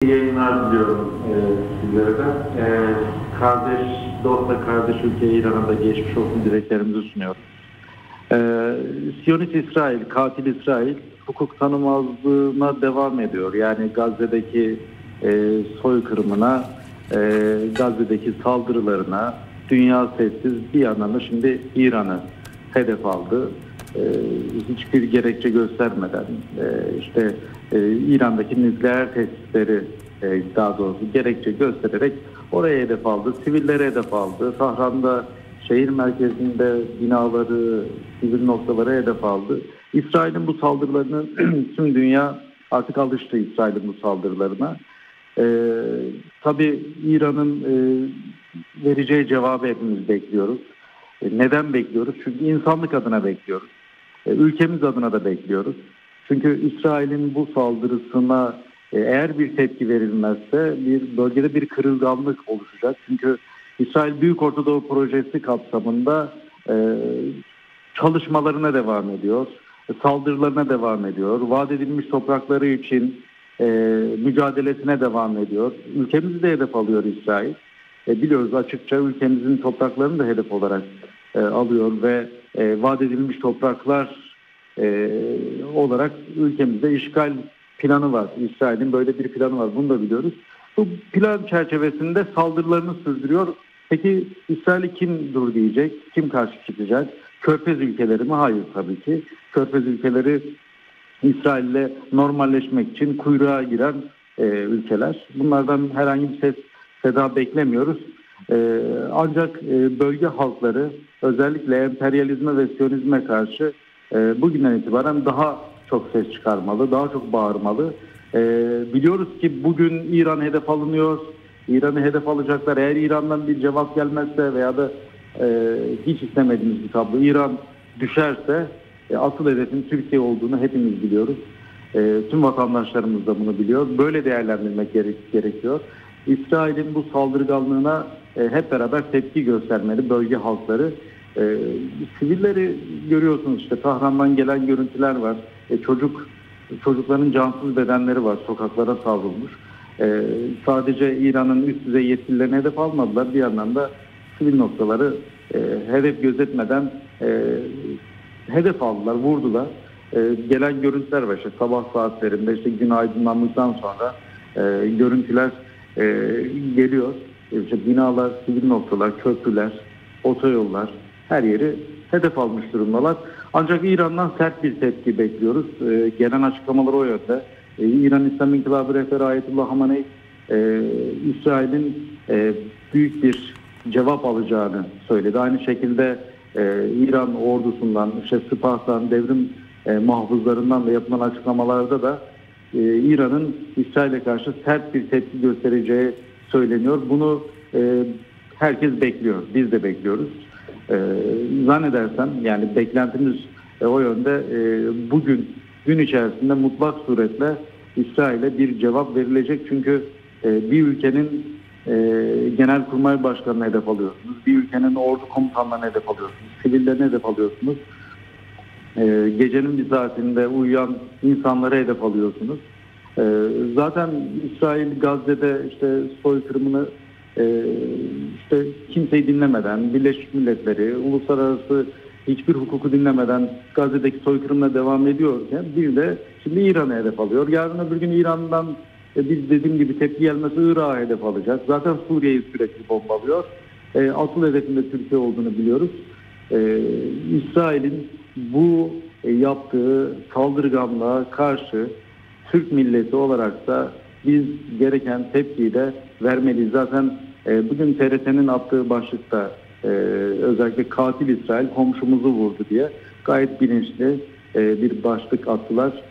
İyi yayınlar diliyorum sizlere de. Kardeş, dost ve kardeş ülke İran'a da geçmiş olsun dileklerimizi sunuyoruz. Siyonist İsrail, katil İsrail hukuk tanımazlığına devam ediyor. Yani Gazze'deki soykırımına, Gazze'deki saldırılarına dünya sessiz, bir yandan da şimdi İran'ı hedef aldı. Hiçbir gerekçe göstermeden İran'daki nükleer tesisleri daha doğrusu gerekçe göstererek oraya hedef aldı. Sivillere hedef aldı. Tahran'da şehir merkezinde binaları, sivil noktalara hedef aldı. İsrail'in bu saldırılarını tüm dünya artık alıştı İsrail'in bu saldırılarına. Tabii İran'ın vereceği cevabı hepimiz bekliyoruz. Neden bekliyoruz? Çünkü insanlık adına bekliyoruz. Ülkemiz adına da bekliyoruz. Çünkü İsrail'in bu saldırısına eğer bir tepki verilmezse bölgede bir kırılganlık oluşacak. Çünkü İsrail Büyük Ortadoğu Projesi kapsamında çalışmalarına devam ediyor. Saldırılarına devam ediyor. Vaat edilmiş toprakları için mücadelesine devam ediyor. Ülkemizi de hedef alıyor İsrail. Biliyoruz açıkça ülkemizin topraklarını da hedef olarak alıyor ve vaat edilmiş topraklar olarak ülkemizde işgal planı var. İsrail'in böyle bir planı var. Bunu da biliyoruz. Bu plan çerçevesinde saldırılarını sürdürüyor. Peki İsrail'i kim dur diyecek? Kim karşı çıkacak? Körfez ülkeleri mi? Hayır tabii ki. Körfez ülkeleri İsrail'le normalleşmek için kuyruğa giren ülkeler. Bunlardan herhangi bir ses seda beklemiyoruz. Ancak bölge halkları özellikle emperyalizme ve siyonizme karşı bugünden itibaren daha çok ses çıkarmalı, daha çok bağırmalı. Biliyoruz ki bugün İran hedef alınıyor. İran'ı hedef alacaklar. Eğer İran'dan bir cevap gelmezse veya da hiç istemediğimiz bir tablo İran düşerse asıl hedefin Türkiye olduğunu hepimiz biliyoruz. Tüm vatandaşlarımız da bunu biliyor. Böyle değerlendirmek gerekiyor. İsrail'in bu saldırganlığına hep beraber tepki göstermeli bölge halkları. Sivilleri görüyorsunuz işte Tahran'dan gelen görüntüler var. Çocukların cansız bedenleri var, sokaklara savrulmuş. Sadece İran'ın üst düzey yetkililerine hedef almadılar. Bir yandan da sivil noktaları hedef gözetmeden hedef aldılar, vurdular. Gelen görüntüler var işte sabah saatlerinde işte gün aydınlandıktan sonra görüntüler geliyor. İşte binalar, sivil noktalar, köprüler, otoyollar her yeri hedef almış durumdalar. Ancak İran'dan sert bir tepki bekliyoruz. Gelen açıklamalar o yönde. İran İslam İnkılabı Rehberi Ayetullah Hamenei İsrail'in büyük bir cevap alacağını söyledi. Aynı şekilde İran ordusundan, işte Sıpah'tan, devrim muhafızlarından da yapılan açıklamalarda da İran'ın İsrail'e karşı sert bir tepki göstereceği söyleniyor. Bunu herkes bekliyor. Biz de bekliyoruz. Zannedersem yani beklentimiz o yönde gün içerisinde mutlak suretle İsrail'e bir cevap verilecek. Çünkü bir ülkenin Genelkurmay Başkanı'na hedef alıyorsunuz. Bir ülkenin ordu komutanlarına hedef alıyorsunuz. Sivillerine hedef alıyorsunuz. Gecenin bir saatinde uyuyan insanlara hedef alıyorsunuz. Zaten İsrail Gazze'de işte soykırımını işte kimseyi dinlemeden, Birleşmiş Milletleri, uluslararası hiçbir hukuku dinlemeden Gazze'deki soykırımla devam ediyorken bir de şimdi İran'a hedef alıyor. Yarın öbür gün İran'dan biz dediğim gibi tepki gelmesi Irak'a hedef alacak. Zaten Suriye'yi sürekli bombalıyor. Asıl hedefinde Türkiye olduğunu biliyoruz. İsrail'in bu yaptığı saldırganlığa karşı Türk milleti olarak da biz gereken tepkiyi de vermeliyiz. Zaten bugün TRT'nin attığı başlıkta özellikle katil İsrail komşumuzu vurdu diye gayet bilinçli bir başlık attılar.